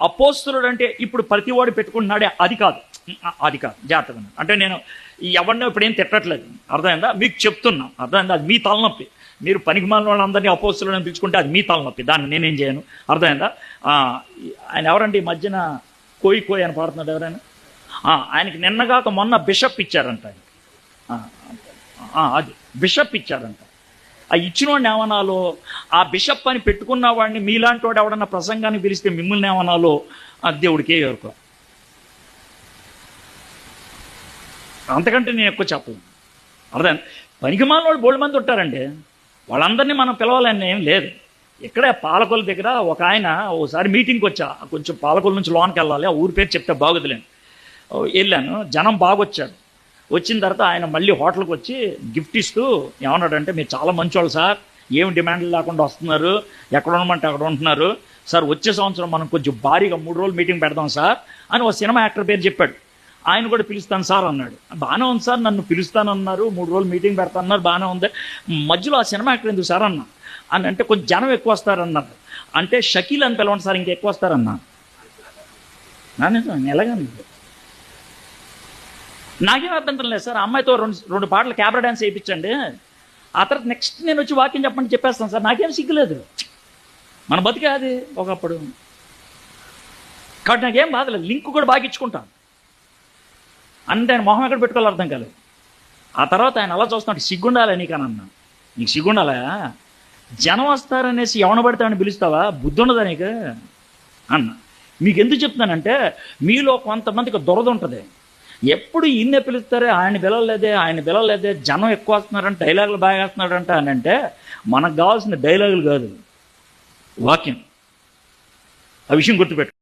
అపోస్తులుడు అంటే ఇప్పుడు ప్రతివాడు పెట్టుకుంటున్నాడే అది కాదు, అది కాదు. జాగ్రత్తగా అంటే నేను ఎవరినో ఇప్పుడు ఏం తిట్టట్లేదు, అర్థమైందా? మీకు చెప్తున్నాం, అర్థమైందా? అది మీ తలనొప్పి. మీరు పనికి మాలిన వాళ్ళందరినీ అపోస్తులను పిలుచుకుంటే అది మీ తలనొప్పి, దాన్ని నేనేం చేయను, అర్థమైందా? ఆయన ఎవరండి ఈ మధ్యన కోయి కోయి అని పాడుతున్నాడు ఎవరైనా? ఆయనకి నిన్నగాక మొన్న బిషప్ ఇచ్చారంట ఆయనకి. అది బిషప్ ఇచ్చారంట. ఆ ఇచ్చిన వాడిని ఏమనాలో, ఆ బిషప్ అని పెట్టుకున్న వాడిని మీలాంటి వాడు ఎవడన్నా ప్రసంగాన్ని పిలిస్తే మిమ్మల్ని ఏమనాలో దేవుడికే ఎవరుకో. అంతకంటే నేను ఎక్కువ చెప్పను, అర్థం. పనికిమాలిన వాడు బోల్డ్ మంది ఉంటారండి, వాళ్ళందరినీ మనం పిలవాలని ఏం లేదు. ఇక్కడే పాలకొల దగ్గర ఒక ఆయన ఓసారి మీటింగ్కి వచ్చా, కొంచెం పాలకొల నుంచి లోనికి వెళ్ళాలి, ఆ ఊరి పేరు చెప్తే బాగోదులేండి. వెళ్ళాను, జనం బాగొచ్చాడు. వచ్చిన తర్వాత ఆయన మళ్ళీ హోటల్కి వచ్చి గిఫ్ట్ ఇస్తూ ఏమన్నాడంటే, మీరు చాలా మంచోళ్ళు సార్, ఏమి డిమాండ్లు లేకుండా వస్తున్నారు, ఎక్కడ ఉండమంటే అక్కడ ఉంటున్నారు సార్, వచ్చే సంవత్సరం మనం కొంచెం భారీగా 3 రోజులు మీటింగ్ పెడదాం సార్ అని ఒక సినిమా యాక్టర్ పేరు చెప్పాడు. ఆయన కూడా పిలుస్తాను సార్ అన్నాడు. బాగానే ఉంది సార్, నన్ను పిలుస్తానన్నారు, 3 రోజులు మీటింగ్ పెడతాన్నారు, బాగానే ఉంది. మధ్యలో ఆ సినిమా యాక్టర్ ఎందుకు సార్ అన్నా అని అంటే, కొంచెం జనం ఎక్కువ వస్తారన్నారు. అంటే షకీల్ అని పిలవండి సార్, ఇంకా ఎక్కువ వస్తారన్నా. ఎలాగని నాకేం అభ్యంతరం లేదు సార్, అమ్మాయితో రెండు పాటలు క్యాబరా డ్యాన్స్ వేయించండి, ఆ తర్వాత నెక్స్ట్ నేను వచ్చి వాకింగ్ చెప్పండి చెప్పేస్తాను సార్, నాకేం సిగ్గులేదు. మన బతికే అది ఒకప్పుడు, కాబట్టి నాకేం బాధలేదు. లింక్ కూడా బాగా ఇచ్చుకుంటాను అంటే ఆయన మొహం ఎక్కడ పెట్టుకోవాలి అర్థం కాలేదు. ఆ తర్వాత ఆయన అలా చూస్తున్నాడు, సిగ్గుండాలి నీకనన్నా. నీకు సిగ్గుండాలా? జనం వస్తారనేసి ఎవన పడతామని పిలుస్తావా? బుద్ధి ఉండదా నీకు అన్న. మీకు ఎందుకు చెప్తున్నానంటే, మీలో కొంతమందికి దురద ఉంటుంది. ఎప్పుడు ఈయన్నే పిలుస్తారే, ఆయన పిలవలేదే, జనం ఎక్కువ వస్తున్నారంటే, డైలాగులు బాగా వేస్తున్నాడంట అని అంటే, మనకు కావాల్సిన డైలాగులు కాదు, వాక్యం. ఆ విషయం గుర్తుపెట్టు.